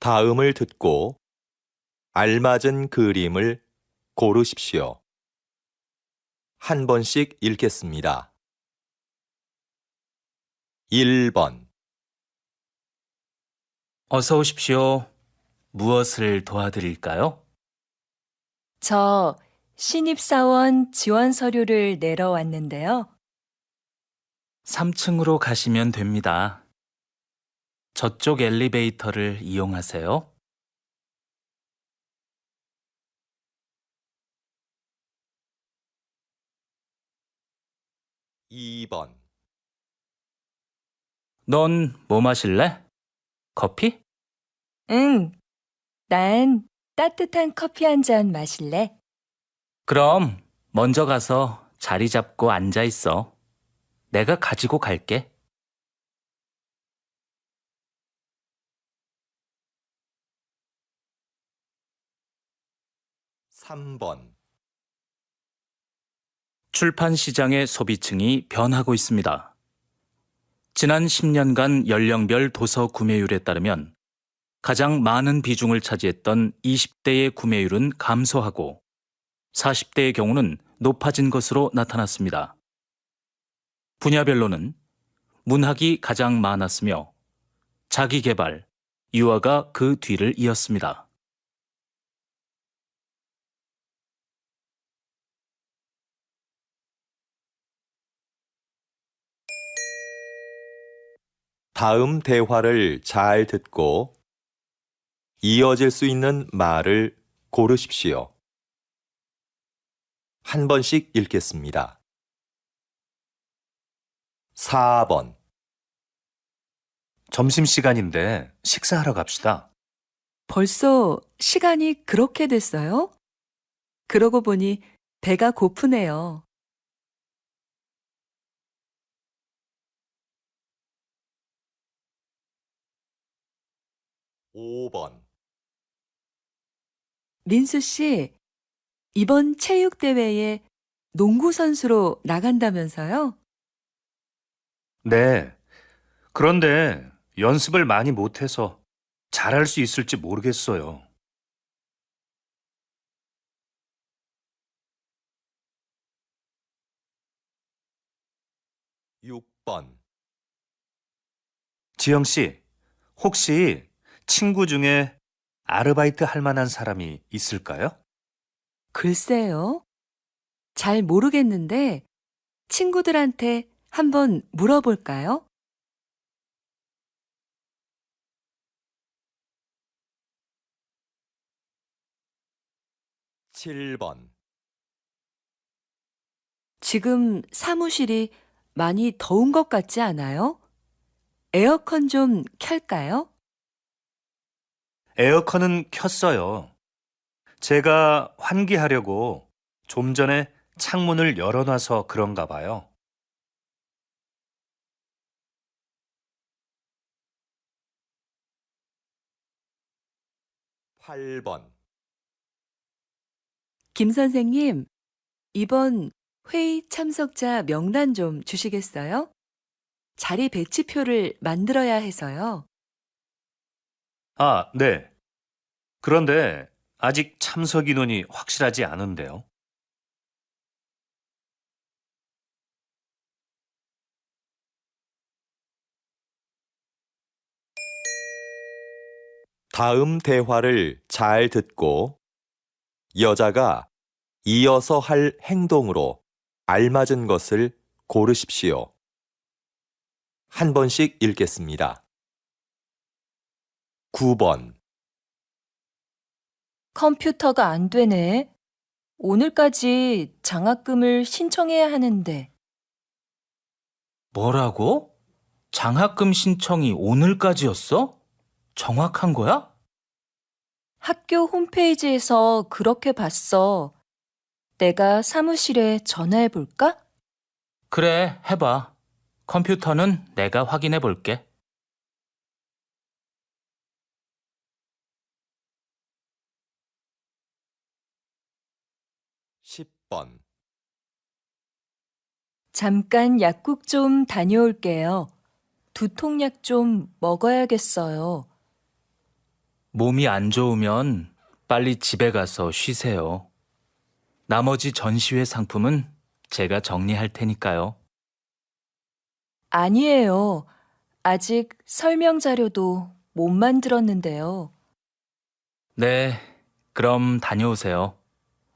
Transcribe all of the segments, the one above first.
다음을 듣고 알맞은 그림을 고르십시오. 한 번씩 읽겠습니다. 1번, 어서 오십시오. 무엇을 도와드릴까요? 저 신입사원 지원 서류를 내러 왔는데요. 3층으로 가시면 됩니다. 저쪽 엘리베이터를 이용하세요. 2번, 넌 뭐 마실래? 커피? 응, 난 따뜻한 커피 한 잔 마실래? 그럼 먼저 가서 자리 잡고 앉아 있어. 내가 가지고 갈게. 3번, 출판 시장의 소비층이 변하고 있습니다. 지난 10년간 연령별 도서 구매율에 따르면 가장 많은 비중을 차지했던 20대의 구매율은 감소하고 40대의 경우는 높아진 것으로 나타났습니다. 분야별로는 문학이 가장 많았으며 자기계발, 유아가 그 뒤를 이었습니다. 다음 대화를 잘 듣고 이어질 수 있는 말을 고르십시오. 한 번씩 읽겠습니다. 4번, 점심시간인데 식사하러 갑시다. 벌써 시간이 그렇게 됐어요? 그러고 보니 배가 고프네요. 5번, 민수 씨, 이번 체육대회에 농구 선수로 나간다면서요? 네. 그런데 연습을 많이 못해서 잘할 수 있을지 모르겠어요. 6번, 지영 씨, 혹시 친구 중에 아르바이트 할 만한 사람이 있을까요? 글쎄요. 잘 모르겠는데 친구들한테 한번 물어볼까요? 7번, 지금 사무실이 많이 더운 것 같지 않아요? 에어컨 좀 켤까요? 에어컨은 켰어요. 제가 환기하려고 좀 전에 창문을 열어놔서 그런가 봐요. 8번, 김 선생님, 이번 회의 참석자 명단 좀 주시겠어요? 자리 배치표를 만들어야 해서요. 아, 네. 그런데 아직 참석 인원이 확실하지 않은데요. '다음 대화를 잘 듣고 여자가 이어서 할 행동으로 알맞은 것을 고르십시오. 한 번씩 읽겠습니다. 9번, 컴퓨터가 안 되네. 오늘까지 장학금을 신청해야 하는데. 뭐라고? 장학금 신청이 오늘까지였어? 정확한 거야? 학교 홈페이지에서 그렇게 봤어. 내가 사무실에 전화해 볼까? 그래, 해봐. 컴퓨터는 내가 확인해 볼게. 10번, 잠깐 약국 좀 다녀올게요. 두통약 좀 먹어야겠어요. 몸이 안 좋으면 빨리 집에 가서 쉬세요. 나머지 전시회 상품은 제가 정리할 테니까요. 아니에요. 아직 설명 자료도 못 만들었는데요. 네, 그럼 다녀오세요.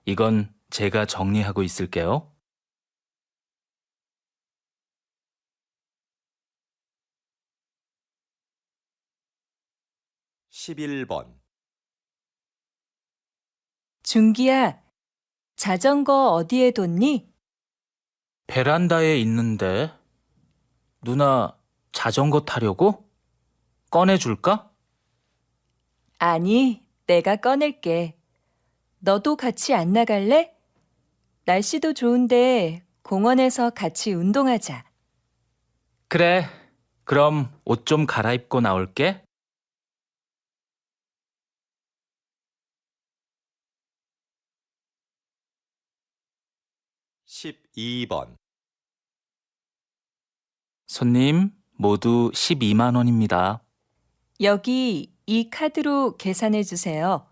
이건 제가 정리하고 있을게요. 11번. 준기야, 자전거 어디에 뒀니? 베란다에 있는데. 누나, 자전거 타려고? 꺼내줄까? 아니, 내가 꺼낼게. 너도 같이 안 나갈래? 날씨도 좋은데 공원에서 같이 운동하자. 그래, 그럼 옷 좀 갈아입고 나올게. 12번. 손님, 모두 12만 원입니다. 여기 이 카드로 계산해 주세요.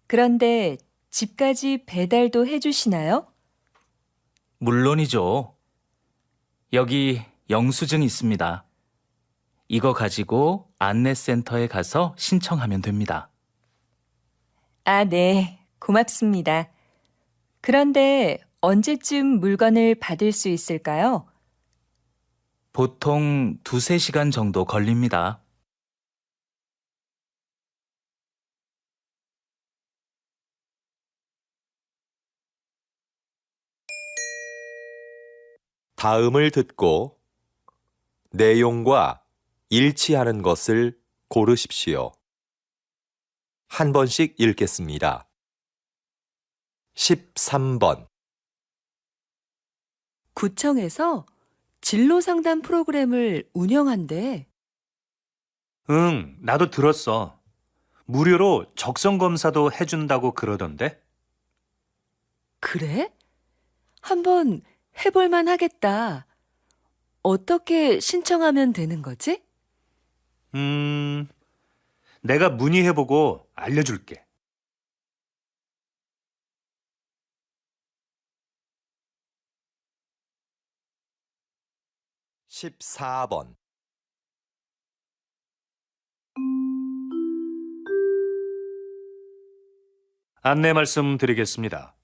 그런데 집까지 배달도 해주시나요? 물론이죠. 여기 영수증 있습니다. 이거 가지고 안내센터에 가서 신청하면 됩니다. 아, 네. 고맙습니다. 그런데 언제쯤 물건을 받을 수 있을까요? 보통 2~3시간 정도 걸립니다. '다음을 듣고 내용과 일치하는 것을 고르십시오. 한 번씩 읽겠습니다. 13번. 구청에서 진로 상담 프로그램을 운영한대. 응, 나도 들었어. 무료로 적성 검사도 해준다고 그러던데? 그래? 한번 해볼만 하겠다. 어떻게 신청하면 되는 거지? 내가 문의해보고 알려줄게. 14번. 안내 말씀드리겠습니다.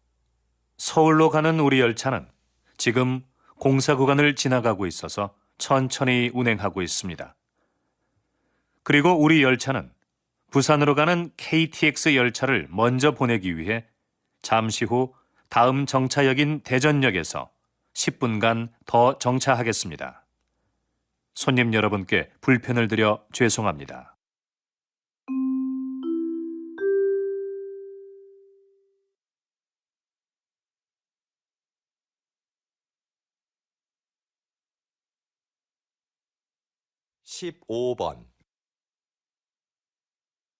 서울로 가는 우리 열차는 지금 공사 구간을 지나가고 있어서 천천히 운행하고 있습니다. 그리고 우리 열차는 부산으로 가는 KTX 열차를 먼저 보내기 위해 잠시 후 다음 정차역인 대전역에서 10분간 더 정차하겠습니다. 손님 여러분께 불편을 드려 죄송합니다. 15번.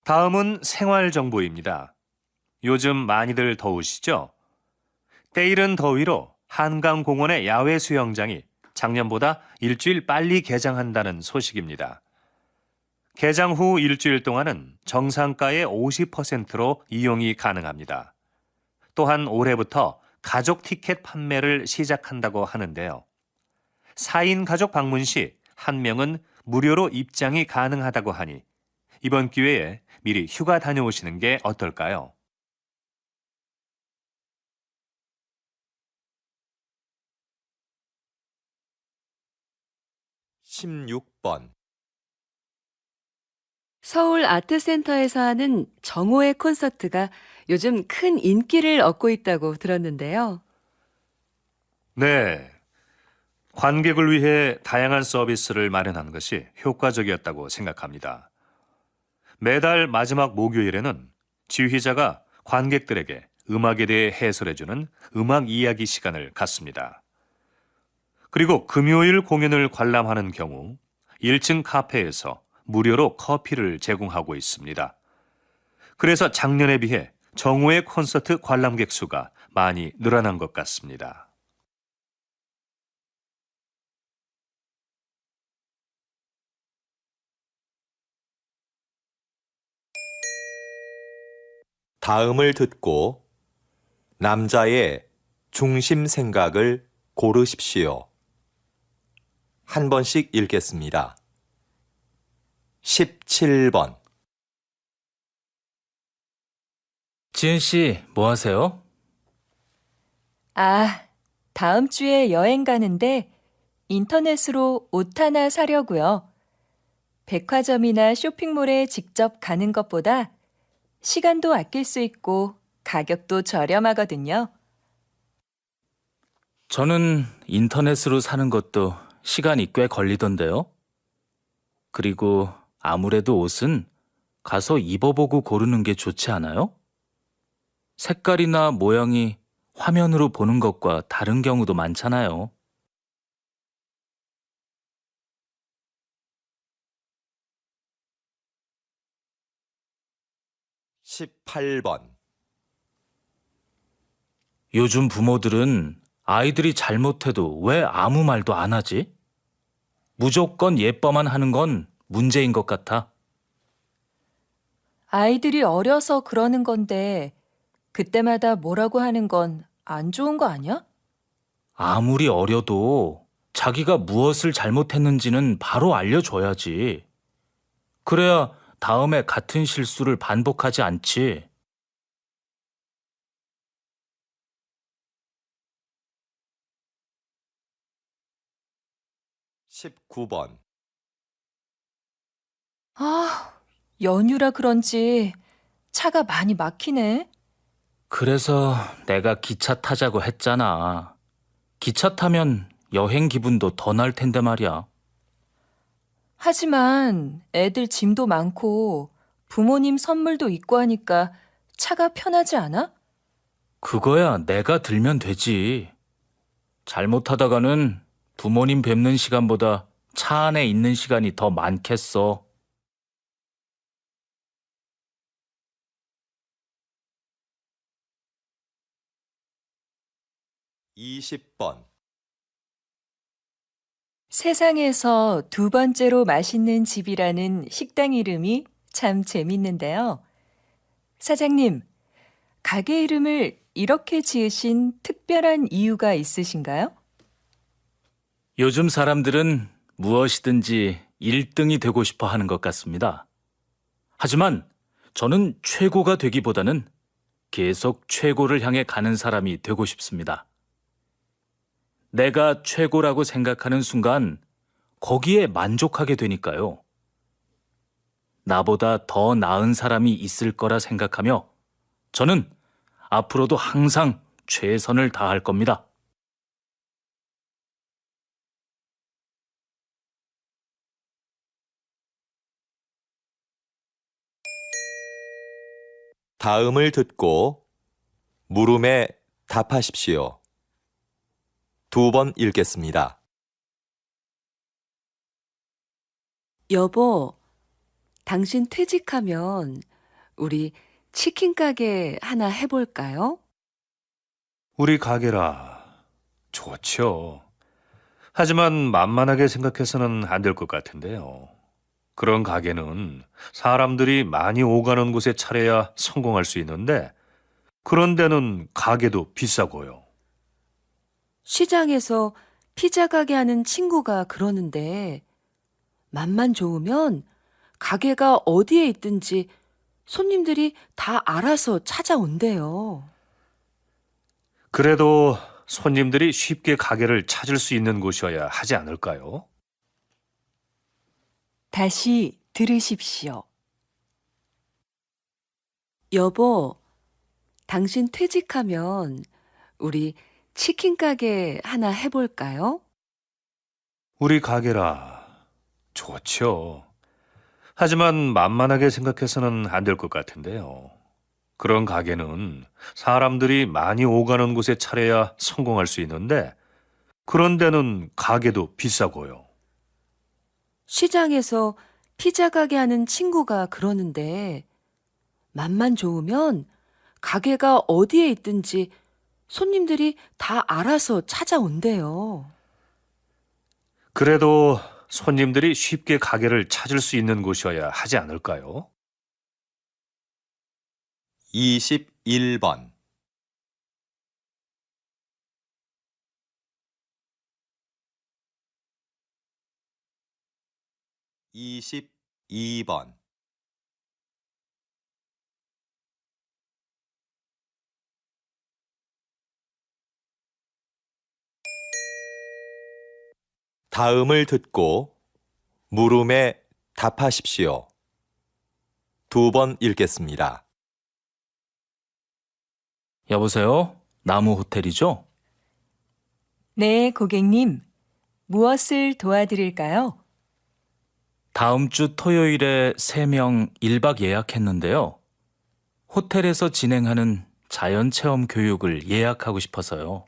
다음은 생활 정보입니다. 요즘 많이들 더우시죠? 때이른 더위로 한강공원의 야외 수영장이 작년보다 일주일 빨리 개장한다는 소식입니다. 개장 후 일주일 동안은 정상가의 50%로 이용이 가능합니다. 또한 올해부터 가족 티켓 판매를 시작한다고 하는데요. 4인 가족 방문 시 1명은 무료로 입장이 가능하다고 하니 이번 기회에 미리 휴가 다녀오시는 게 어떨까요? 16번. 서울 아트센터에서 하는 정오의 콘서트가 요즘 큰 인기를 얻고 있다고 들었는데요. 네. 관객을 위해 다양한 서비스를 마련한 것이 효과적이었다고 생각합니다. 매달 마지막 목요일에는 지휘자가 관객들에게 음악에 대해 해설해주는 음악 이야기 시간을 갖습니다. 그리고 금요일 공연을 관람하는 경우 1층 카페에서 무료로 커피를 제공하고 있습니다. 그래서 작년에 비해 정오의 콘서트 관람객 수가 많이 늘어난 것 같습니다. 다음을 듣고 남자의 중심 생각을 고르십시오. 한 번씩 읽겠습니다. 17번. 지은 씨, 뭐 하세요? 아, 다음 주에 여행 가는데 인터넷으로 옷 하나 사려고요. 백화점이나 쇼핑몰에 직접 가는 것보다 시간도 아낄 수 있고 가격도 저렴하거든요. 저는 인터넷으로 사는 것도 시간이 꽤 걸리던데요. 그리고 아무래도 옷은 가서 입어보고 고르는 게 좋지 않아요? 색깔이나 모양이 화면으로 보는 것과 다른 경우도 많잖아요. 18번. 요즘 부모들은 아이들이 잘못해도 왜 아무 말도 안 하지? 무조건 예뻐만 하는 건 문제인 것 같아. 아이들이 어려서 그러는 건데 그때마다 뭐라고 하는 건 안 좋은 거 아니야? 아무리 어려도 자기가 무엇을 잘못했는지는 바로 알려줘야지. 그래야 다음에 같은 실수를 반복하지 않지. 19번. 아, 연휴라 그런지 차가 많이 막히네. 그래서 내가 기차 타자고 했잖아. 기차 타면 여행 기분도 더 날 텐데 말이야. 하지만 애들 짐도 많고 부모님 선물도 있고 하니까 차가 편하지 않아? 그거야 내가 들면 되지. 잘못하다가는 부모님 뵙는 시간보다 차 안에 있는 시간이 더 많겠어. 20번. 세상에서 두 번째로 맛있는 집이라는 식당 이름이 참 재밌는데요. 사장님, 가게 이름을 이렇게 지으신 특별한 이유가 있으신가요? 요즘 사람들은 무엇이든지 1등이 되고 싶어 하는 것 같습니다. 하지만 저는 최고가 되기보다는 계속 최고를 향해 가는 사람이 되고 싶습니다. 내가 최고라고 생각하는 순간 거기에 만족하게 되니까요. 나보다 더 나은 사람이 있을 거라 생각하며 저는 앞으로도 항상 최선을 다할 겁니다. 다음을 듣고 물음에 답하십시오. 두 번 읽겠습니다. 여보, 당신 퇴직하면 우리 치킨 가게 하나 해볼까요? 우리 가게라. 좋죠. 하지만 만만하게 생각해서는 안 될 것 같은데요. 그런 가게는 사람들이 많이 오가는 곳에 차려야 성공할 수 있는데, 그런 데는 가게도 비싸고요. 시장에서 피자 가게 하는 친구가 그러는데, 맛만 좋으면 가게가 어디에 있든지 손님들이 다 알아서 찾아온대요. 그래도 손님들이 쉽게 가게를 찾을 수 있는 곳이어야 하지 않을까요? 다시 들으십시오. 여보, 당신 퇴직하면 우리 치킨 가게 하나 해볼까요? 우리 가게라. 좋죠. 하지만 만만하게 생각해서는 안 될 것 같은데요. 그런 가게는 사람들이 많이 오가는 곳에 차려야 성공할 수 있는데, 그런 데는 가게도 비싸고요. 시장에서 피자 가게 하는 친구가 그러는데, 맛만 좋으면 가게가 어디에 있든지 손님들이 다 알아서 찾아온대요. 그래도 손님들이 쉽게 가게를 찾을 수 있는 곳이어야 하지 않을까요? 21번, 22번, 다음을 듣고 물음에 답하십시오. 2번 읽겠습니다. 여보세요? 나무 호텔이죠? 네, 고객님. 무엇을 도와드릴까요? 다음 주 토요일에 3명 1박 예약했는데요. 호텔에서 진행하는 자연체험 교육을 예약하고 싶어서요.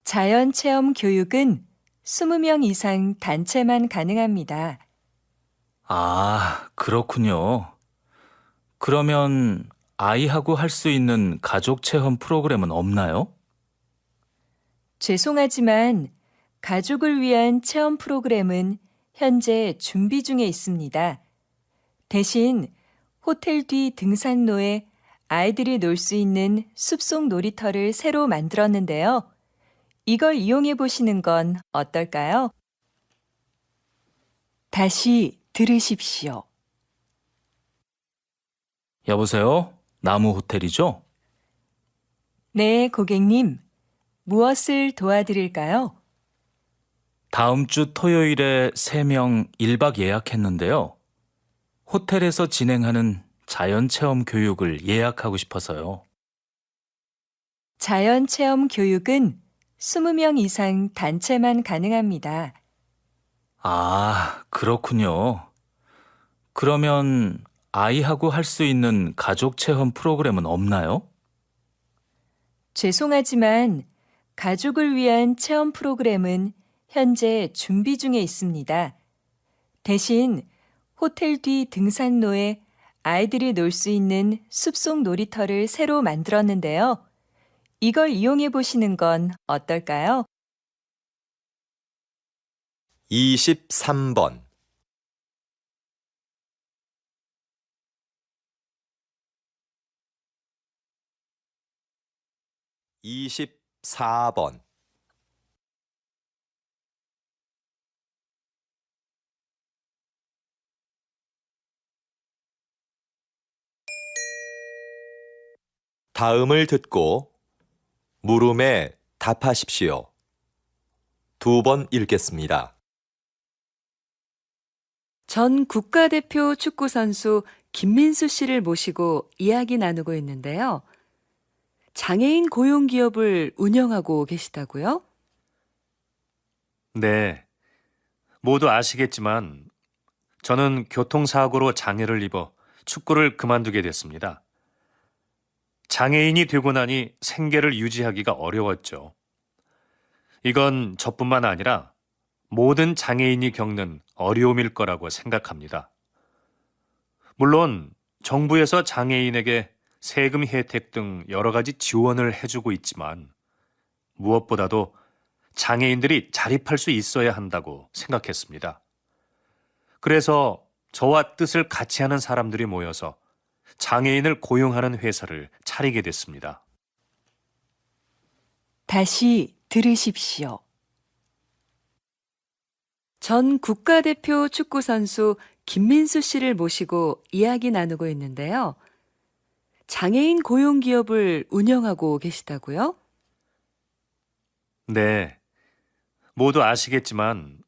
자연체험 교육은 20명 이상 단체만 가능합니다. 아, 그렇군요. 그러면 아이하고 할 수 있는 가족 체험 프로그램은 없나요? 죄송하지만 가족을 위한 체험 프로그램은 현재 준비 중에 있습니다. 대신 호텔 뒤 등산로에 아이들이 놀 수 있는 숲속 놀이터를 새로 만들었는데요. 이걸 이용해 보시는 건 어떨까요? 다시 들으십시오. 여보세요? 나무 호텔이죠? 네, 고객님. 무엇을 도와드릴까요? 다음 주 토요일에 3명 1박 예약했는데요. 호텔에서 진행하는 자연체험 교육을 예약하고 싶어서요. 자연체험 교육은 20명 이상 단체만 가능합니다. 아, 그렇군요. 그러면 아이하고 할 수 있는 가족 체험 프로그램은 없나요? 죄송하지만 가족을 위한 체험 프로그램은 현재 준비 중에 있습니다. 대신 호텔 뒤 등산로에 아이들이 놀 수 있는 숲속 놀이터를 새로 만들었는데요. 이걸 이용해 보시는 건 어떨까요? 23번, 24번, '다음을 듣고 물음에 답하십시오. 2번 읽겠습니다. 전 국가대표 축구선수 김민수 씨를 모시고 이야기 나누고 있는데요. 장애인 고용 기업을 운영하고 계시다고요? 네. 모두 아시겠지만 저는 교통사고로 장애를 입어 축구를 그만두게 됐습니다. 장애인이 되고 나니 생계를 유지하기가 어려웠죠. 이건 저뿐만 아니라 모든 장애인이 겪는 어려움일 거라고 생각합니다. 물론 정부에서 장애인에게 세금 혜택 등 여러 가지 지원을 해주고 있지만 무엇보다도 장애인들이 자립할 수 있어야 한다고 생각했습니다. 그래서 저와 뜻을 같이 하는 사람들이 모여서 장애인을 고용하는 회사를 차리게 됐습니다. 다시 들으십시오. 전 국가대표 축구선수 김민수 씨를 모시고 이야기 나누고 있는데요. 장애인 고용 기업을 운영하고 계시다고요? 네. 모두 아시겠지만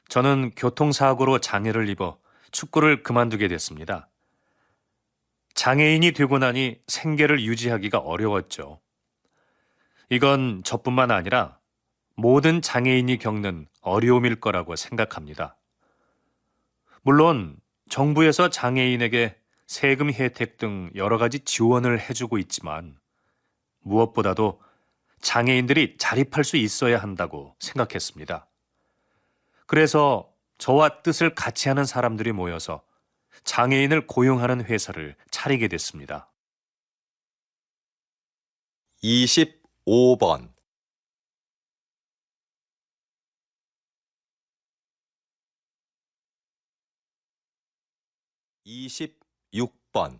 저는 교통사고로 장애를 입어 축구를 그만두게 됐습니다. 장애인이 되고 나니 생계를 유지하기가 어려웠죠. 이건 저뿐만 아니라 모든 장애인이 겪는 어려움일 거라고 생각합니다. 물론 정부에서 장애인에게 세금 혜택 등 여러 가지 지원을 해주고 있지만 무엇보다도 장애인들이 자립할 수 있어야 한다고 생각했습니다. 그래서 저와 뜻을 같이 하는 사람들이 모여서 장애인을 고용하는 회사를 차리게 됐습니다. 25번, 26번,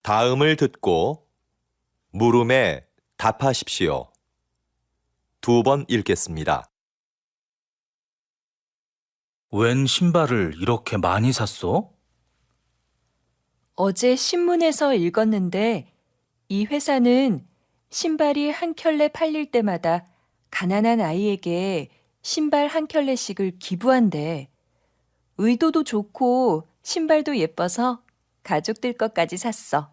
다음을 듣고 물음에 답하십시오. 2번 읽겠습니다. 웬 신발을 이렇게 많이 샀어? 어제 신문에서 읽었는데 이 회사는 신발이 한 켤레 팔릴 때마다 가난한 아이에게 신발 한 켤레씩을 기부한대. 의도도 좋고 신발도 예뻐서 가족들 것까지 샀어.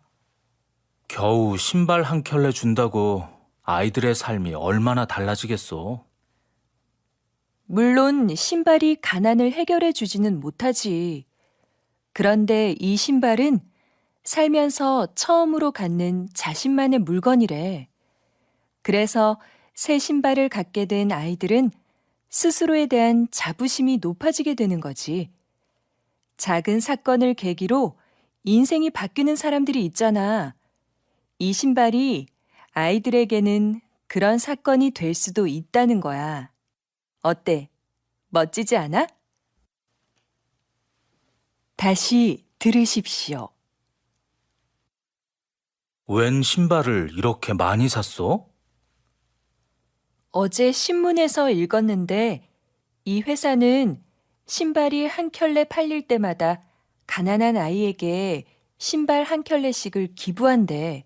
겨우 신발 한 켤레 준다고 아이들의 삶이 얼마나 달라지겠어. 물론 신발이 가난을 해결해 주지는 못하지. 그런데 이 신발은 살면서 처음으로 갖는 자신만의 물건이래. 그래서 새 신발을 갖게 된 아이들은 스스로에 대한 자부심이 높아지게 되는 거지. 작은 사건을 계기로 인생이 바뀌는 사람들이 있잖아. 이 신발이 아이들에게는 그런 사건이 될 수도 있다는 거야. 어때? 멋지지 않아? 다시 들으십시오. 웬 신발을 이렇게 많이 샀어? 어제 신문에서 읽었는데 이 회사는 신발이 한 켤레 팔릴 때마다 가난한 아이에게 신발 한 켤레씩을 기부한대.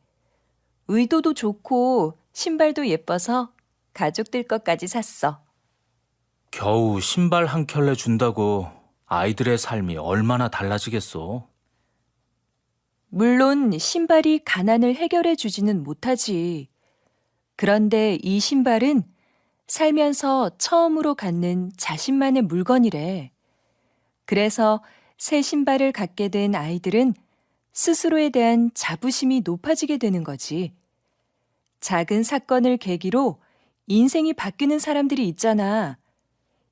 의도도 좋고 신발도 예뻐서 가족들 것까지 샀어. 겨우 신발 한 켤레 준다고 아이들의 삶이 얼마나 달라지겠어. 물론 신발이 가난을 해결해 주지는 못하지. 그런데 이 신발은 살면서 처음으로 갖는 자신만의 물건이래. 그래서 새 신발을 갖게 된 아이들은 스스로에 대한 자부심이 높아지게 되는 거지. 작은 사건을 계기로 인생이 바뀌는 사람들이 있잖아.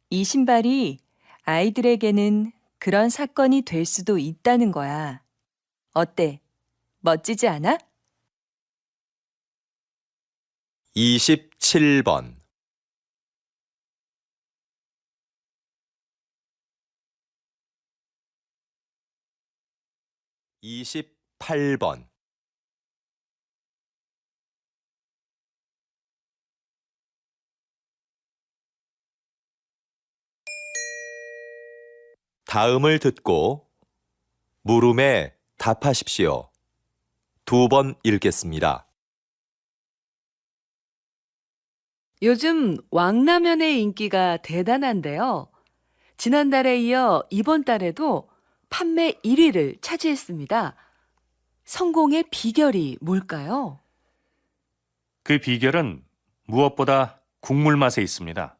이 신발이 아이들에게는 그런 사건이 될 수도 있다는 거야. 어때? 멋지지 않아? 27번 28번 다음을 듣고 물음에 답하십시오. 2번 읽겠습니다. 요즘 왕라면의 인기가 대단한데요. 지난달에 이어 이번 달에도 판매 1위를 차지했습니다. 성공의 비결이 뭘까요? 그 비결은 무엇보다 국물 맛에 있습니다.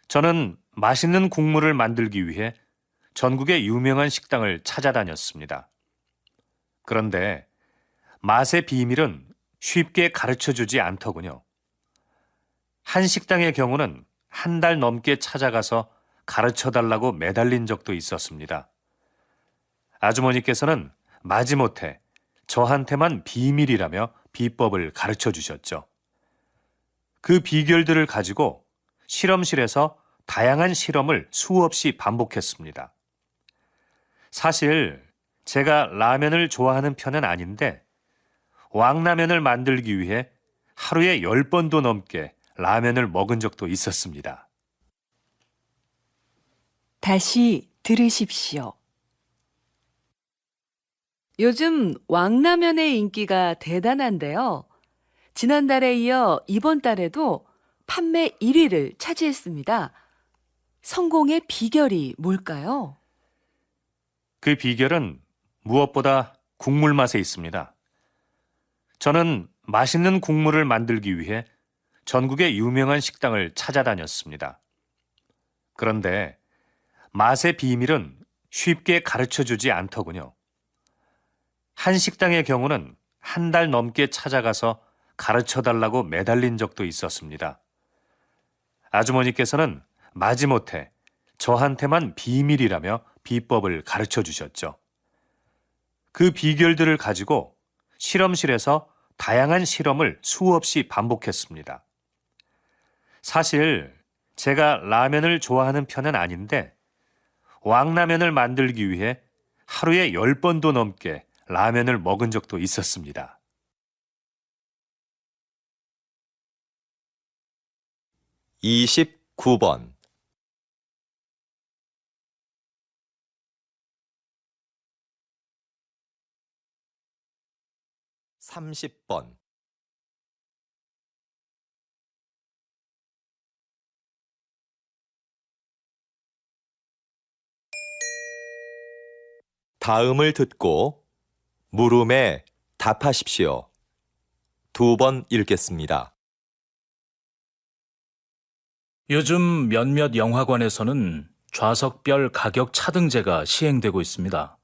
저는 맛있는 국물을 만들기 위해 전국의 유명한 식당을 찾아다녔습니다. 그런데 맛의 비밀은 쉽게 가르쳐주지 않더군요. 한 식당의 경우는 한 달 넘게 찾아가서 가르쳐달라고 매달린 적도 있었습니다. 아주머니께서는 마지못해 저한테만 비밀이라며 비법을 가르쳐 주셨죠. 그 비결들을 가지고 실험실에서 다양한 실험을 수없이 반복했습니다. 사실 제가 라면을 좋아하는 편은 아닌데 왕라면을 만들기 위해 하루에 10번도 넘게 라면을 먹은 적도 있었습니다. 다시 들으십시오. 요즘 왕라면의 인기가 대단한데요. 지난달에 이어 이번 달에도 판매 1위를 차지했습니다. 성공의 비결이 뭘까요? 그 비결은 무엇보다 국물 맛에 있습니다. 저는 맛있는 국물을 만들기 위해 전국의 유명한 식당을 찾아다녔습니다. 그런데 맛의 비밀은 쉽게 가르쳐주지 않더군요. 한 식당의 경우는 한 달 넘게 찾아가서 가르쳐달라고 매달린 적도 있었습니다. 아주머니께서는 마지못해 저한테만 비밀이라며 비법을 가르쳐 주셨죠. 그 비결들을 가지고 실험실에서 다양한 실험을 수없이 반복했습니다. 사실 제가 라면을 좋아하는 편은 아닌데 왕라면을 만들기 위해 하루에 10번도 넘게 라면을 먹은 적도 있었습니다. 29번 30번 다음을 듣고 물음에 답하십시오. 2번 읽겠습니다. 요즘 몇몇 영화관에서는 좌석별 가격 차등제가 시행되고 있습니다.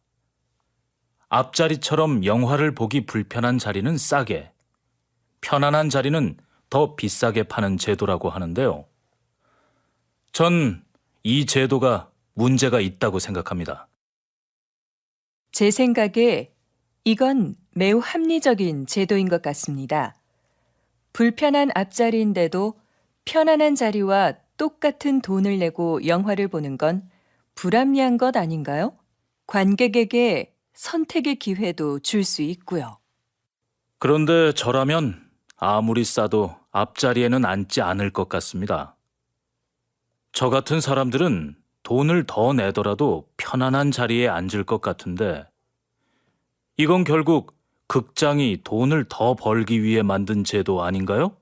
앞자리처럼 영화를 보기 불편한 자리는 싸게, 편안한 자리는 더 비싸게 파는 제도라고 하는데요. 전 이 제도가 문제가 있다고 생각합니다. 제 생각에 이건 매우 합리적인 제도인 것 같습니다. 불편한 앞자리인데도 편안한 자리와 똑같은 돈을 내고 영화를 보는 건 불합리한 것 아닌가요? 관객에게 선택의 기회도 줄 수 있고요. 그런데 저라면 아무리 싸도 앞자리에는 앉지 않을 것 같습니다. 저 같은 사람들은 돈을 더 내더라도 편안한 자리에 앉을 것 같은데 이건 결국 극장이 돈을 더 벌기 위해 만든 제도 아닌가요?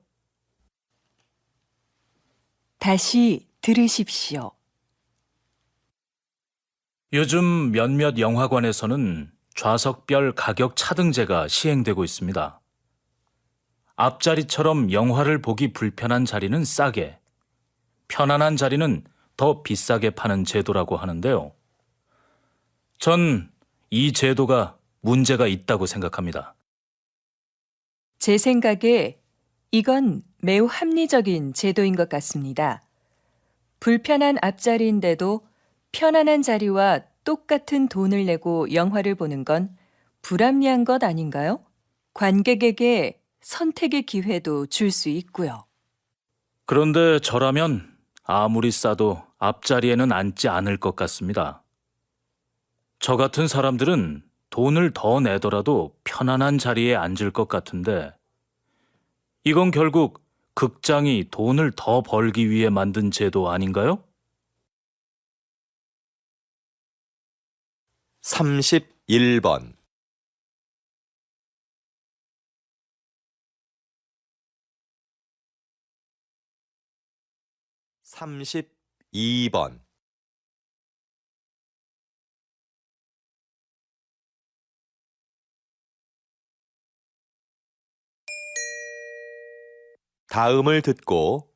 다시 들으십시오. 요즘 몇몇 영화관에서는 좌석별 가격 차등제가 시행되고 있습니다. 앞자리처럼 영화를 보기 불편한 자리는 싸게, 편안한 자리는 더 비싸게 파는 제도라고 하는데요. 전 이 제도가 문제가 있다고 생각합니다. 제 생각에 이건 매우 합리적인 제도인 것 같습니다. 불편한 앞자리인데도 편안한 자리와 똑같은 돈을 내고 영화를 보는 건 불합리한 것 아닌가요? 관객에게 선택의 기회도 줄 수 있고요. 그런데 저라면 아무리 싸도 앞자리에는 앉지 않을 것 같습니다. 저 같은 사람들은 돈을 더 내더라도 편안한 자리에 앉을 것 같은데 이건 결국 극장이 돈을 더 벌기 위해 만든 제도 아닌가요? 31번 32번 다음을 듣고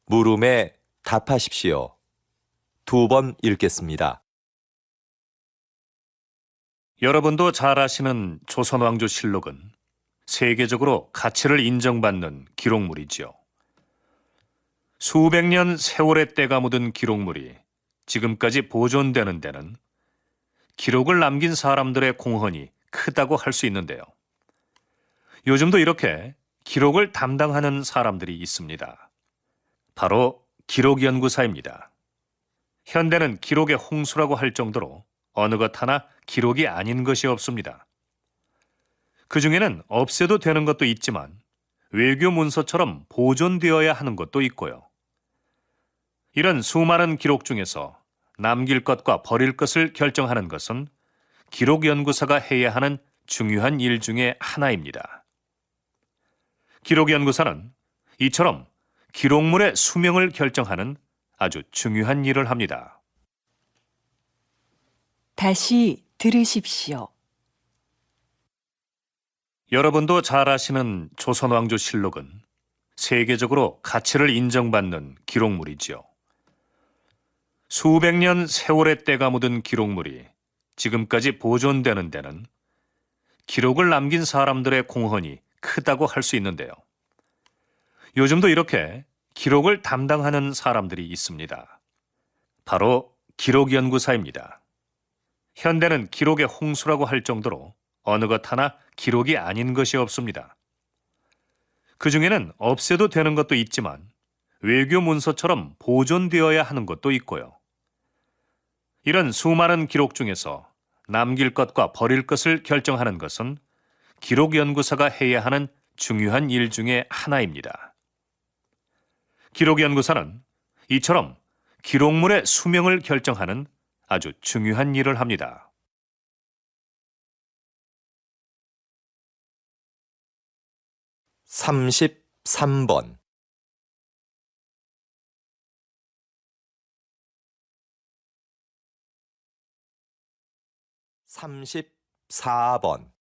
물음에 답하십시오. 2번 읽겠습니다. 여러분도 잘 아시는 조선왕조실록은 세계적으로 가치를 인정받는 기록물이지요. 수백 년 세월의 때가 묻은 기록물이 지금까지 보존되는 데는 기록을 남긴 사람들의 공헌이 크다고 할 수 있는데요. 요즘도 이렇게 기록을 담당하는 사람들이 있습니다. 바로 기록연구사입니다. 현대는 기록의 홍수라고 할 정도로 어느 것 하나 기록이 아닌 것이 없습니다. 그 중에는 없애도 되는 것도 있지만 외교 문서처럼 보존되어야 하는 것도 있고요. 이런 수많은 기록 중에서 남길 것과 버릴 것을 결정하는 것은 기록연구사가 해야 하는 중요한 일 중에 하나입니다. 기록연구사는 이처럼 기록물의 수명을 결정하는 아주 중요한 일을 합니다. 다시 들으십시오. 여러분도 잘 아시는 조선왕조실록은 세계적으로 가치를 인정받는 기록물이지요. 수백 년 세월의 때가 묻은 기록물이 지금까지 보존되는 데는 기록을 남긴 사람들의 공헌이 크다고 할 수 있는데요. 요즘도 이렇게 기록을 담당하는 사람들이 있습니다. 바로 기록연구사입니다. 현대는 기록의 홍수라고 할 정도로 어느 것 하나 기록이 아닌 것이 없습니다. 그 중에는 없애도 되는 것도 있지만 외교 문서처럼 보존되어야 하는 것도 있고요. 이런 수많은 기록 중에서 남길 것과 버릴 것을 결정하는 것은 기록연구사가 해야 하는 중요한 일 중에 하나입니다. 기록연구사는 이처럼 기록물의 수명을 결정하는 아주 중요한 일을 합니다. (33번) 34번,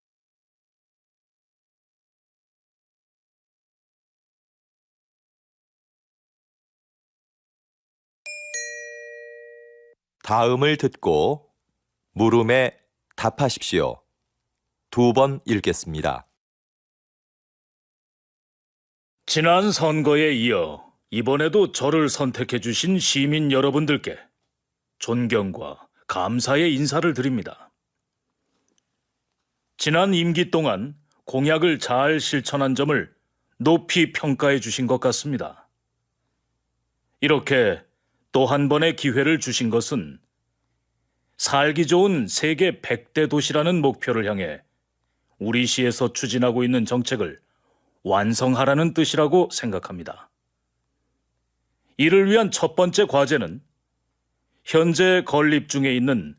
다음을 듣고 물음에 답하십시오. 2번 읽겠습니다. 지난 선거에 이어 이번에도 저를 선택해 주신 시민 여러분들께 존경과 감사의 인사를 드립니다. 지난 임기 동안 공약을 잘 실천한 점을 높이 평가해 주신 것 같습니다. 이렇게 또 한 번의 기회를 주신 것은 살기 좋은 세계 100대 도시라는 목표를 향해 우리 시에서 추진하고 있는 정책을 완성하라는 뜻이라고 생각합니다. 이를 위한 첫 번째 과제는 현재 건립 중에 있는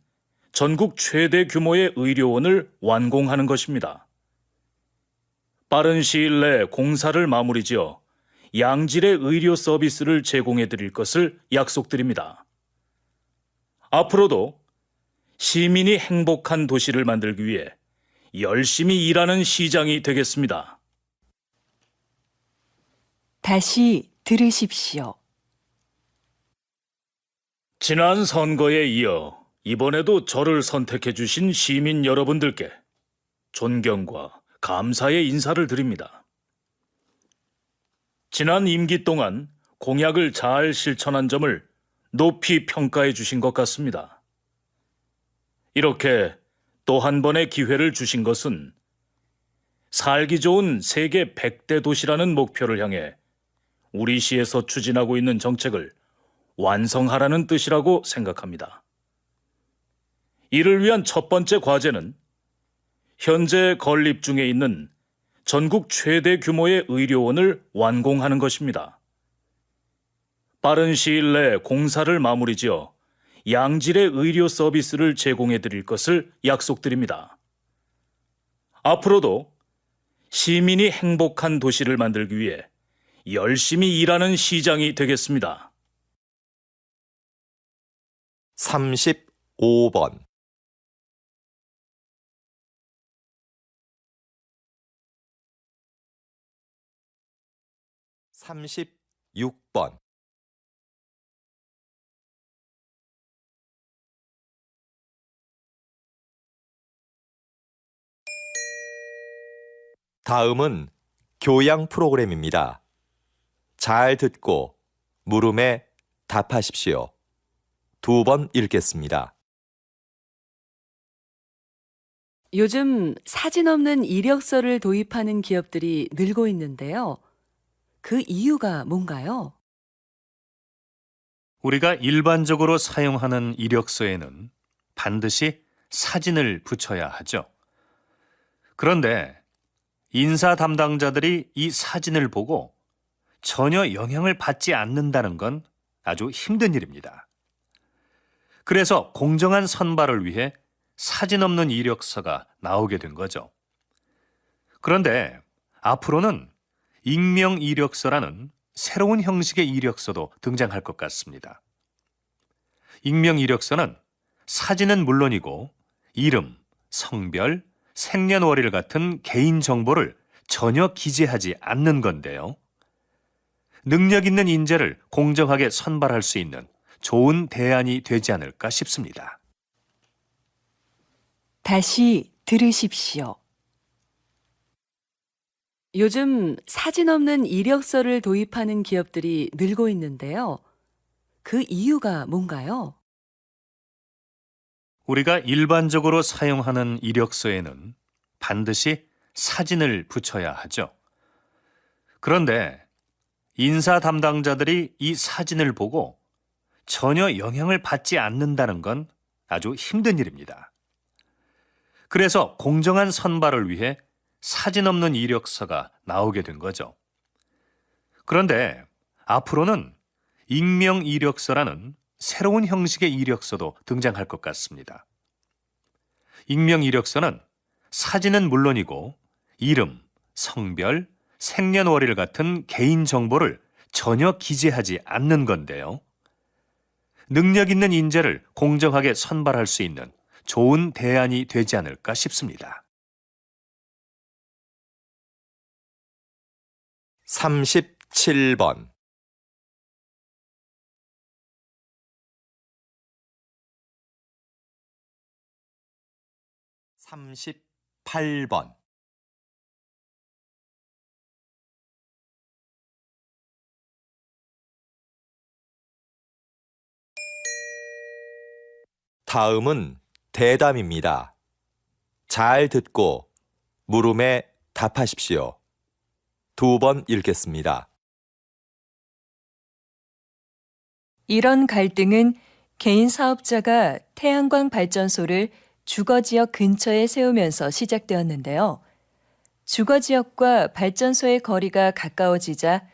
전국 최대 규모의 의료원을 완공하는 것입니다. 빠른 시일 내 공사를 마무리 지어 양질의 의료 서비스를 제공해 드릴 것을 약속드립니다. 앞으로도 시민이 행복한 도시를 만들기 위해 열심히 일하는 시장이 되겠습니다. 다시 들으십시오. 지난 선거에 이어 이번에도 저를 선택해 주신 시민 여러분들께 존경과 감사의 인사를 드립니다. 지난 임기 동안 공약을 잘 실천한 점을 높이 평가해 주신 것 같습니다. 이렇게 또 한 번의 기회를 주신 것은 살기 좋은 세계 100대 도시라는 목표를 향해 우리 시에서 추진하고 있는 정책을 완성하라는 뜻이라고 생각합니다. 이를 위한 첫 번째 과제는 현재 건립 중에 있는 전국 최대 규모의 의료원을 완공하는 것입니다. 빠른 시일 내 공사를 마무리 지어 양질의 의료 서비스를 제공해 드릴 것을 약속드립니다. 앞으로도 시민이 행복한 도시를 만들기 위해 열심히 일하는 시장이 되겠습니다. 35번, 36번, 다음은 교양 프로그램입니다. 잘 듣고 물음에 답하십시오. 2번 읽겠습니다. 요즘 사진 없는 이력서를 도입하는 기업들이 늘고 있는데요. 그 이유가 뭔가요? 우리가 일반적으로 사용하는 이력서에는 반드시 사진을 붙여야 하죠. 그런데 인사 담당자들이 이 사진을 보고 전혀 영향을 받지 않는다는 건 아주 힘든 일입니다. 그래서 공정한 선발을 위해 사진 없는 이력서가 나오게 된 거죠. 그런데 앞으로는 익명 이력서라는 새로운 형식의 이력서도 등장할 것 같습니다. 익명 이력서는 사진은 물론이고 이름, 성별, 생년월일 같은 개인 정보를 전혀 기재하지 않는 건데요. 능력 있는 인재를 공정하게 선발할 수 있는 좋은 대안이 되지 않을까 싶습니다. 다시 들으십시오. 요즘 사진 없는 이력서를 도입하는 기업들이 늘고 있는데요. 그 이유가 뭔가요? 우리가 일반적으로 사용하는 이력서에는 반드시 사진을 붙여야 하죠. 그런데 인사 담당자들이 이 사진을 보고 전혀 영향을 받지 않는다는 건 아주 힘든 일입니다. 그래서 공정한 선발을 위해 사진 없는 이력서가 나오게 된 거죠. 그런데 앞으로는 익명 이력서라는 새로운 형식의 이력서도 등장할 것 같습니다. 익명 이력서는 사진은 물론이고 이름, 성별, 생년월일 같은 개인 정보를 전혀 기재하지 않는 건데요. 능력 있는 인재를 공정하게 선발할 수 있는 좋은 대안이 되지 않을까 싶습니다. 37번 38번 다음은 대담입니다. 잘 듣고 물음에 답하십시오. 2번 읽겠습니다. 이런 갈등은 개인 사업자가 태양광 발전소를 주거지역 근처에 세우면서 시작되었는데요. 주거지역과 발전소의 거리가 가까워지자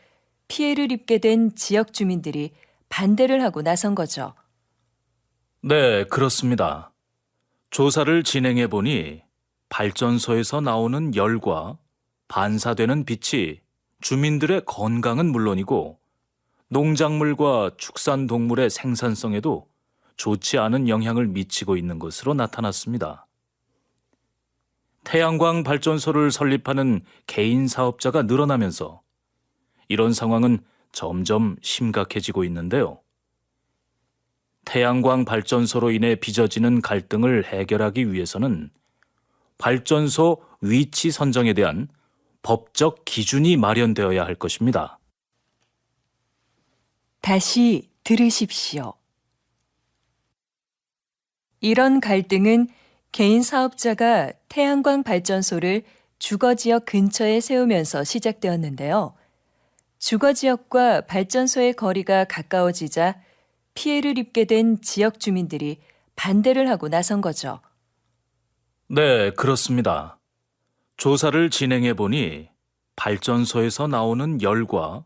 피해를 입게 된 지역 주민들이 반대를 하고 나선 거죠. 네, 그렇습니다. 조사를 진행해 보니 발전소에서 나오는 열과 반사되는 빛이 주민들의 건강은 물론이고 농작물과 축산동물의 생산성에도 좋지 않은 영향을 미치고 있는 것으로 나타났습니다. 태양광 발전소를 설립하는 개인 사업자가 늘어나면서 이런 상황은 점점 심각해지고 있는데요. 태양광 발전소로 인해 빚어지는 갈등을 해결하기 위해서는 발전소 위치 선정에 대한 법적 기준이 마련되어야 할 것입니다. 다시 들으십시오. 이런 갈등은 개인 사업자가 태양광 발전소를 주거지역 근처에 세우면서 시작되었는데요. 주거지역과 발전소의 거리가 가까워지자 피해를 입게 된 지역 주민들이 반대를 하고 나선 거죠. 네, 그렇습니다. 조사를 진행해 보니 발전소에서 나오는 열과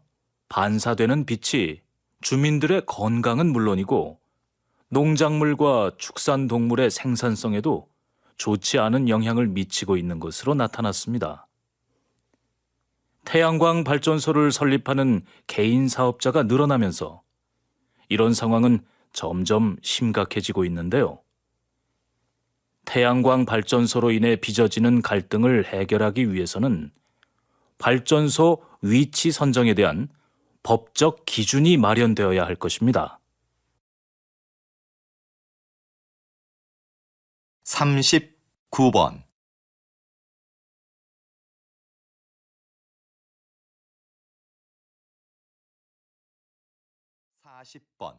반사되는 빛이 주민들의 건강은 물론이고 농작물과 축산동물의 생산성에도 좋지 않은 영향을 미치고 있는 것으로 나타났습니다. 태양광 발전소를 설립하는 개인 사업자가 늘어나면서 이런 상황은 점점 심각해지고 있는데요. 태양광 발전소로 인해 빚어지는 갈등을 해결하기 위해서는 발전소 위치 선정에 대한 법적 기준이 마련되어야 할 것입니다. 39번 40번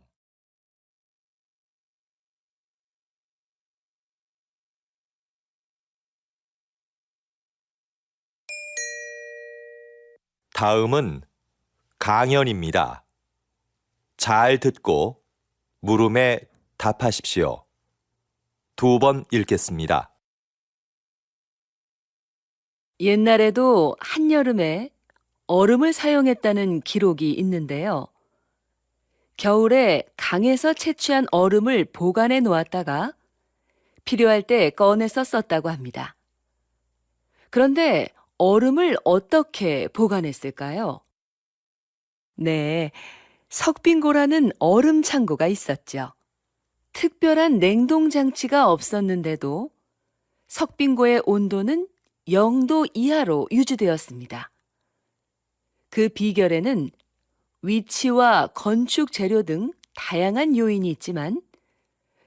다음은 강연입니다. 잘 듣고 물음에 답하십시오. 2번 읽겠습니다. 옛날에도 한여름에 얼음을 사용했다는 기록이 있는데요. 겨울에 강에서 채취한 얼음을 보관해 놓았다가 필요할 때 꺼내서 썼다고 합니다. 그런데 얼음을 어떻게 보관했을까요? 네, 석빙고라는 얼음 창고가 있었죠. 특별한 냉동 장치가 없었는데도 석빙고의 온도는 0도 이하로 유지되었습니다. 그 비결에는 위치와 건축 재료 등 다양한 요인이 있지만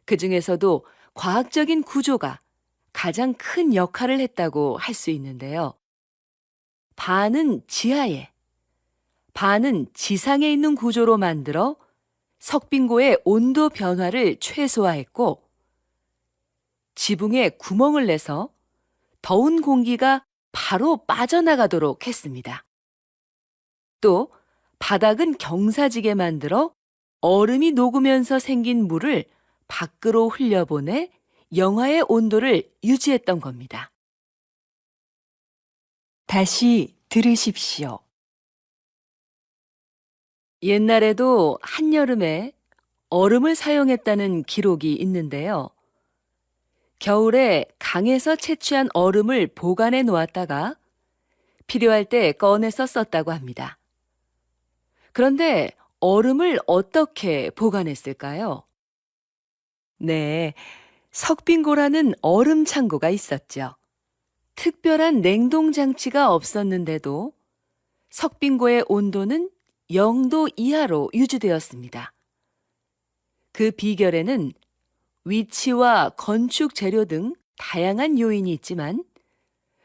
그 중에서도 과학적인 구조가 가장 큰 역할을 했다고 할 수 있는데요. 반은 지하에, 반은 지상에 있는 구조로 만들어 석빙고의 온도 변화를 최소화했고 지붕에 구멍을 내서 더운 공기가 바로 빠져나가도록 했습니다. 또 바닥은 경사지게 만들어 얼음이 녹으면서 생긴 물을 밖으로 흘려보내 영하의 온도를 유지했던 겁니다. 다시 들으십시오. 옛날에도 한여름에 얼음을 사용했다는 기록이 있는데요. 겨울에 강에서 채취한 얼음을 보관해 놓았다가 필요할 때 꺼내서 썼다고 합니다. 그런데 얼음을 어떻게 보관했을까요? 네, 석빙고라는 얼음 창고가 있었죠. 특별한 냉동 장치가 없었는데도 석빙고의 온도는 0도 이하로 유지되었습니다. 그 비결에는 위치와 건축 재료 등 다양한 요인이 있지만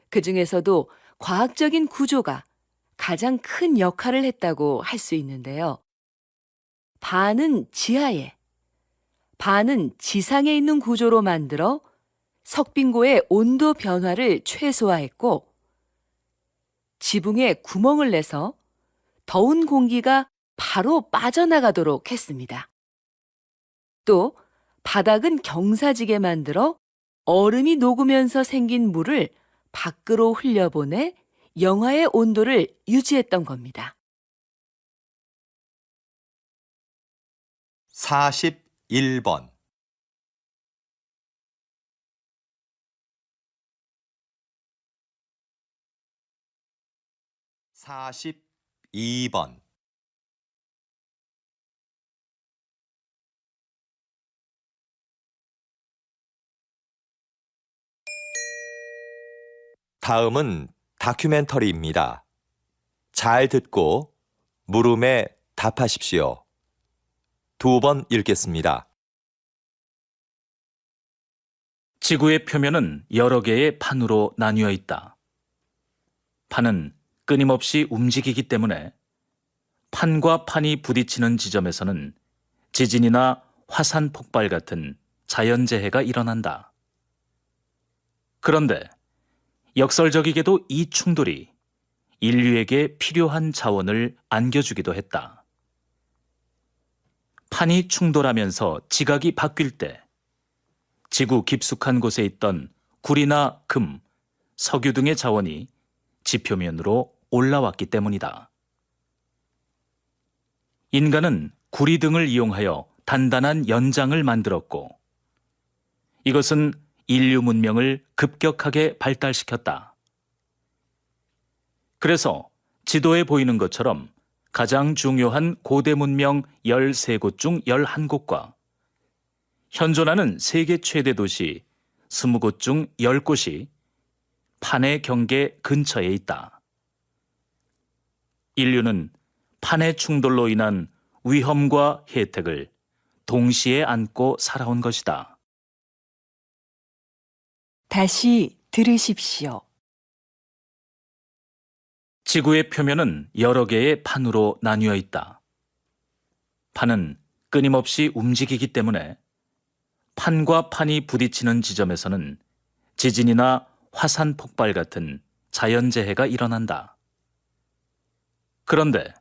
그 중에서도 과학적인 구조가 가장 큰 역할을 했다고 할 수 있는데요. 반은 지하에, 반은 지상에 있는 구조로 만들어 석빙고의 온도 변화를 최소화했고 지붕에 구멍을 내서 더운 공기가 바로 빠져나가도록 했습니다. 또 바닥은 경사지게 만들어 얼음이 녹으면서 생긴 물을 밖으로 흘려보내 영하의 온도를 유지했던 겁니다. 41번 42번 다음은 다큐멘터리입니다. 잘 듣고 물음에 답하십시오. 2번 읽겠습니다. 지구의 표면은 여러 개의 판으로 나뉘어 있다. 판은 끊임없이 움직이기 때문에 판과 판이 부딪히는 지점에서는 지진이나 화산 폭발 같은 자연재해가 일어난다. 그런데 역설적이게도 이 충돌이 인류에게 필요한 자원을 안겨주기도 했다. 판이 충돌하면서 지각이 바뀔 때 지구 깊숙한 곳에 있던 구리나 금, 석유 등의 자원이 지표면으로 올라왔기 때문이다. 인간은 구리 등을 이용하여 단단한 연장을 만들었고 이것은 인류 문명을 급격하게 발달시켰다. 그래서 지도에 보이는 것처럼 가장 중요한 고대 문명 13곳 중 11곳과 현존하는 세계 최대 도시 20곳 중 10곳이 판의 경계 근처에 있다. 인류는 판의 충돌로 인한 위험과 혜택을 동시에 안고 살아온 것이다. 다시 들으십시오. 지구의 표면은 여러 개의 판으로 나뉘어 있다. 판은 끊임없이 움직이기 때문에 판과 판이 부딪히는 지점에서는 지진이나 화산 폭발 같은 자연재해가 일어난다. 그런데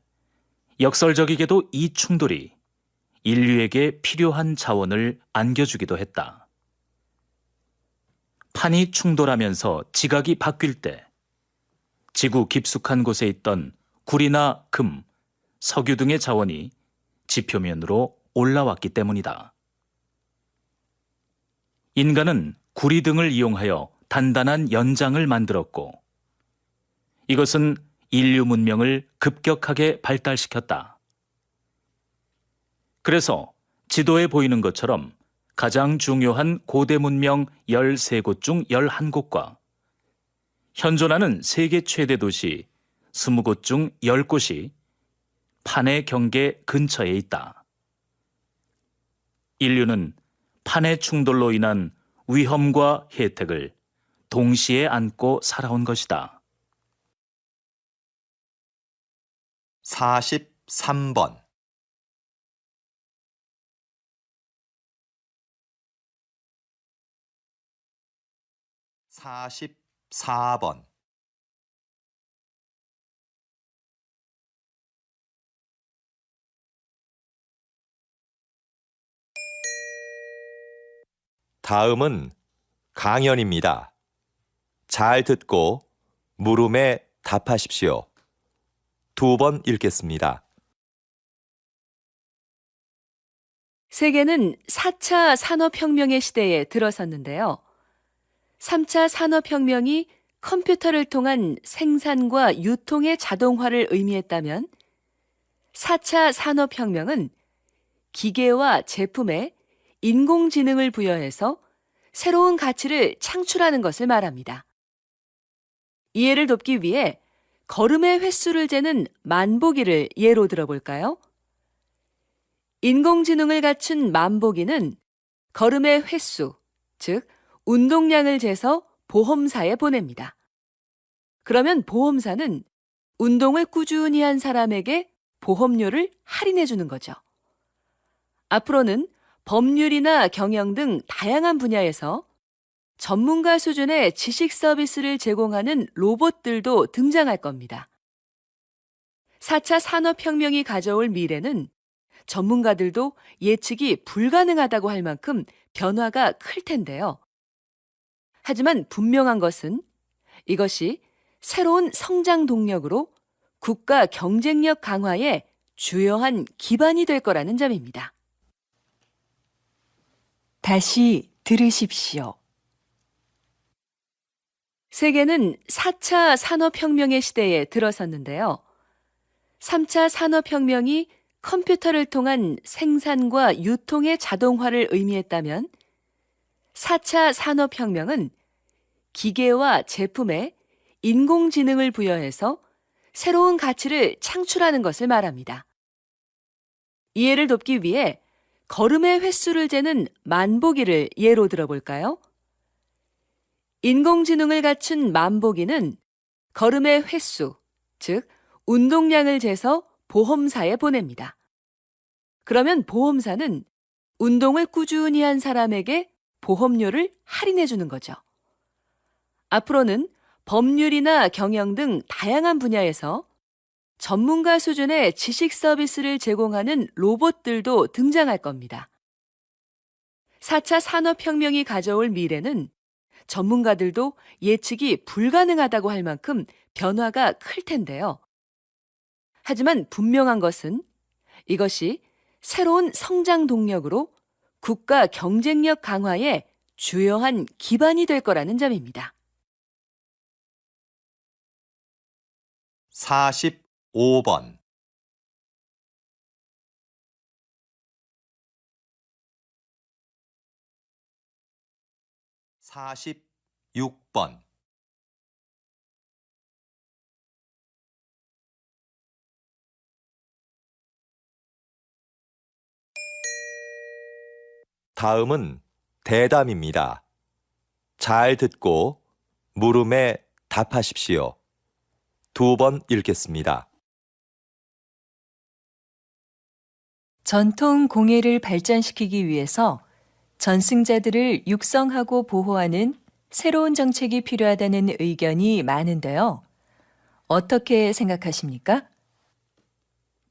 역설적이게도 이 충돌이 인류에게 필요한 자원을 안겨주기도 했다. 판이 충돌하면서 지각이 바뀔 때 지구 깊숙한 곳에 있던 구리나 금, 석유 등의 자원이 지표면으로 올라왔기 때문이다. 인간은 구리 등을 이용하여 단단한 연장을 만들었고 이것은 인류 문명을 급격하게 발달시켰다. 그래서 지도에 보이는 것처럼 가장 중요한 고대 문명 13곳 중 11곳과 현존하는 세계 최대 도시 20곳 중 10곳이 판의 경계 근처에 있다. 인류는 판의 충돌로 인한 위험과 혜택을 동시에 안고 살아온 것이다. 43번 44번 다음은 강연입니다. 잘 듣고 물음에 답하십시오. 2번 읽겠습니다. 세계는 4차 산업혁명의 시대에 들어섰는데요. 3차 산업혁명이 컴퓨터를 통한 생산과 유통의 자동화를 의미했다면 4차 산업혁명은 기계와 제품에 인공지능을 부여해서 새로운 가치를 창출하는 것을 말합니다. 이해를 돕기 위해 걸음의 횟수를 재는 만보기를 예로 들어볼까요? 인공지능을 갖춘 만보기는 걸음의 횟수, 즉 운동량을 재서 보험사에 보냅니다. 그러면 보험사는 운동을 꾸준히 한 사람에게 보험료를 할인해 주는 거죠. 앞으로는 법률이나 경영 등 다양한 분야에서 전문가 수준의 지식 서비스를 제공하는 로봇들도 등장할 겁니다. 4차 산업혁명이 가져올 미래는 전문가들도 예측이 불가능하다고 할 만큼 변화가 클 텐데요. 하지만 분명한 것은 이것이 새로운 성장 동력으로 국가 경쟁력 강화에 주요한 기반이 될 거라는 점입니다. 다시 들으십시오. 세계는 4차 산업혁명의 시대에 들어섰는데요. 3차 산업혁명이 컴퓨터를 통한 생산과 유통의 자동화를 의미했다면 4차 산업혁명은 기계와 제품에 인공지능을 부여해서 새로운 가치를 창출하는 것을 말합니다. 이해를 돕기 위해 걸음의 횟수를 재는 만보기를 예로 들어볼까요? 인공지능을 갖춘 만보기는 걸음의 횟수, 즉 운동량을 재서 보험사에 보냅니다. 그러면 보험사는 운동을 꾸준히 한 사람에게 보험료를 할인해 주는 거죠. 앞으로는 법률이나 경영 등 다양한 분야에서 전문가 수준의 지식 서비스를 제공하는 로봇들도 등장할 겁니다. 4차 산업혁명이 가져올 미래는 전문가들도 예측이 불가능하다고 할 만큼 변화가 클 텐데요. 하지만 분명한 것은 이것이 새로운 성장 동력으로 국가 경쟁력 강화에 주요한 기반이 될 거라는 점입니다. 45번 46번 다음은 대담입니다. 잘 듣고 물음에 답하십시오. 2번 읽겠습니다. 전통 공예를 발전시키기 위해서 전승자들을 육성하고 보호하는 새로운 정책이 필요하다는 의견이 많은데요. 어떻게 생각하십니까?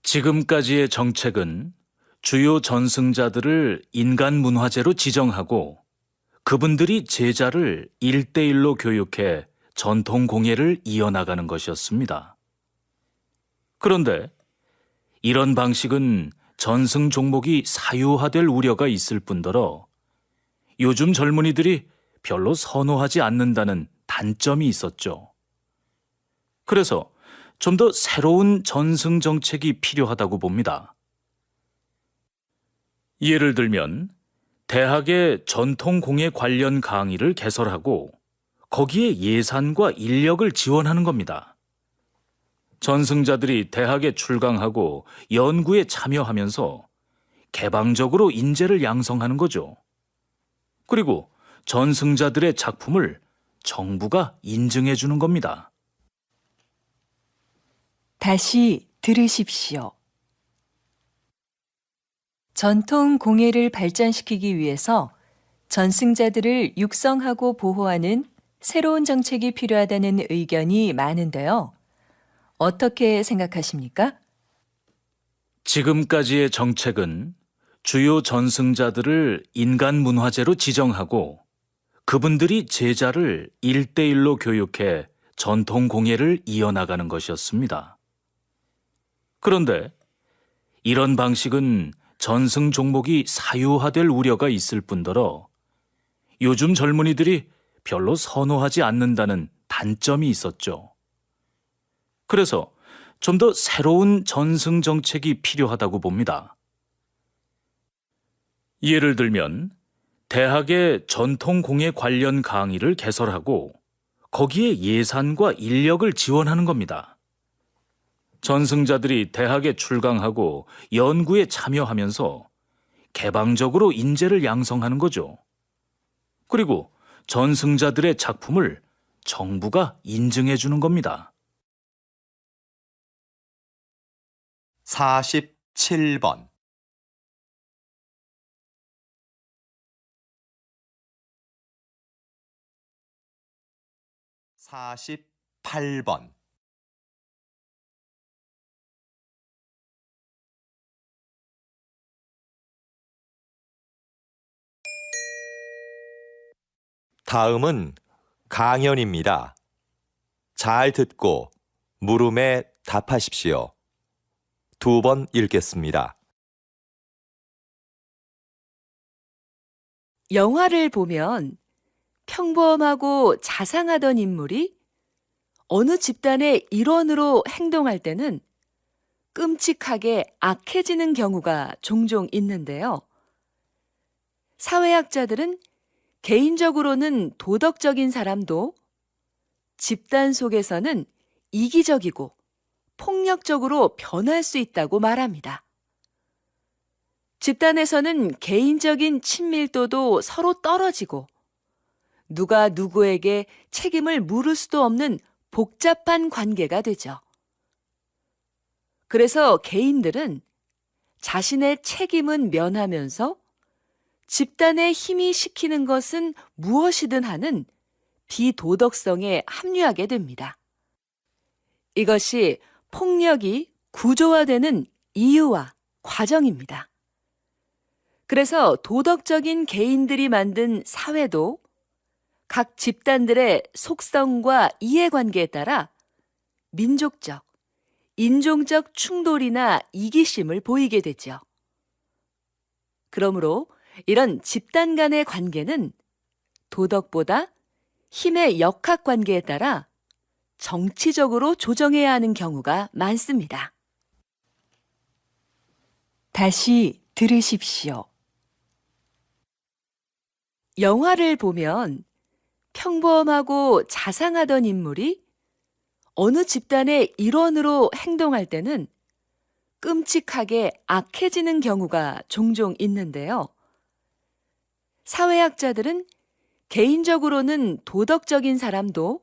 지금까지의 정책은 주요 전승자들을 인간 문화재로 지정하고 그분들이 제자를 1대1로 교육해 전통 공예를 이어나가는 것이었습니다. 그런데 이런 방식은 전승 종목이 사유화될 우려가 있을 뿐더러 요즘 젊은이들이 별로 선호하지 않는다는 단점이 있었죠. 그래서 좀 더 새로운 전승 정책이 필요하다고 봅니다. 예를 들면 대학의 전통 공예 관련 강의를 개설하고 거기에 예산과 인력을 지원하는 겁니다. 전승자들이 대학에 출강하고 연구에 참여하면서 개방적으로 인재를 양성하는 거죠. 그리고 전승자들의 작품을 정부가 인증해 주는 겁니다. 다시 들으십시오. 전통 공예를 발전시키기 위해서 전승자들을 육성하고 보호하는 새로운 정책이 필요하다는 의견이 많은데요. 어떻게 생각하십니까? 지금까지의 정책은 주요 전승자들을 인간 문화재로 지정하고 그분들이 제자를 1대1로 교육해 전통 공예를 이어나가는 것이었습니다. 그런데 이런 방식은 전승 종목이 사유화될 우려가 있을 뿐더러 요즘 젊은이들이 별로 선호하지 않는다는 단점이 있었죠. 그래서 좀 더 새로운 전승 정책이 필요하다고 봅니다. 예를 들면 대학의 전통 공예 관련 강의를 개설하고 거기에 예산과 인력을 지원하는 겁니다. 전승자들이 대학에 출강하고 연구에 참여하면서 개방적으로 인재를 양성하는 거죠. 그리고 전승자들의 작품을 정부가 인증해 주는 겁니다. 47번 48번 다음은 강연입니다. 잘 듣고 물음에 답하십시오. 2번 읽겠습니다. 영화를 보면 평범하고 자상하던 인물이 어느 집단의 일원으로 행동할 때는 끔찍하게 악해지는 경우가 종종 있는데요. 사회학자들은 개인적으로는 도덕적인 사람도 집단 속에서는 이기적이고 폭력적으로 변할 수 있다고 말합니다. 집단에서는 개인적인 친밀도도 서로 떨어지고 누가 누구에게 책임을 물을 수도 없는 복잡한 관계가 되죠. 그래서 개인들은 자신의 책임은 면하면서 집단의 힘이 시키는 것은 무엇이든 하는 비도덕성에 합류하게 됩니다. 이것이 폭력이 구조화되는 이유와 과정입니다. 그래서 도덕적인 개인들이 만든 사회도 각 집단들의 속성과 이해관계에 따라 민족적, 인종적 충돌이나 이기심을 보이게 되죠. 그러므로 이런 집단 간의 관계는 도덕보다 힘의 역학관계에 따라 정치적으로 조정해야 하는 경우가 많습니다. 다시 들으십시오. 영화를 보면 평범하고 자상하던 인물이 어느 집단의 일원으로 행동할 때는 끔찍하게 악해지는 경우가 종종 있는데요. 사회학자들은 개인적으로는 도덕적인 사람도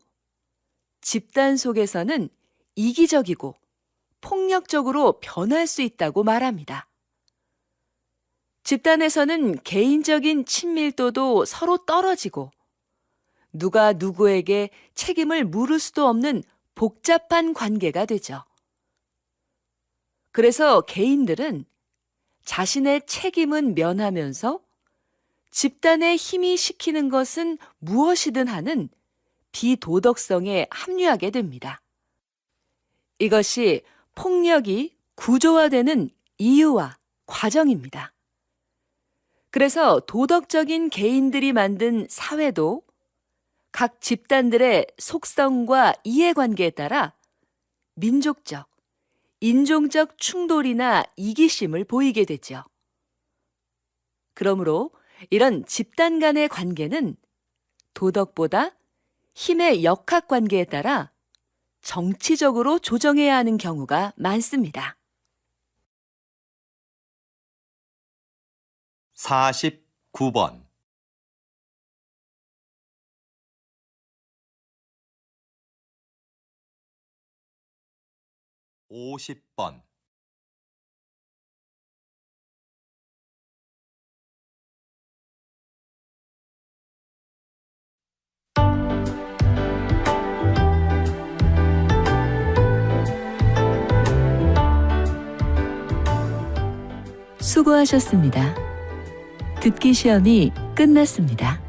집단 속에서는 이기적이고 폭력적으로 변할 수 있다고 말합니다. 집단에서는 개인적인 친밀도도 서로 떨어지고 누가 누구에게 책임을 물을 수도 없는 복잡한 관계가 되죠. 그래서 개인들은 자신의 책임은 면하면서 집단의 힘이 시키는 것은 무엇이든 하는 비도덕성에 합류하게 됩니다. 이것이 폭력이 구조화되는 이유와 과정입니다. 그래서 도덕적인 개인들이 만든 사회도 각 집단들의 속성과 이해관계에 따라 민족적, 인종적 충돌이나 이기심을 보이게 되죠. 그러므로 이런 집단 간의 관계는 도덕보다 힘의 역학관계에 따라 정치적으로 조정해야 하는 경우가 많습니다. 49번 50번 수고하셨습니다. 듣기 시험이 끝났습니다.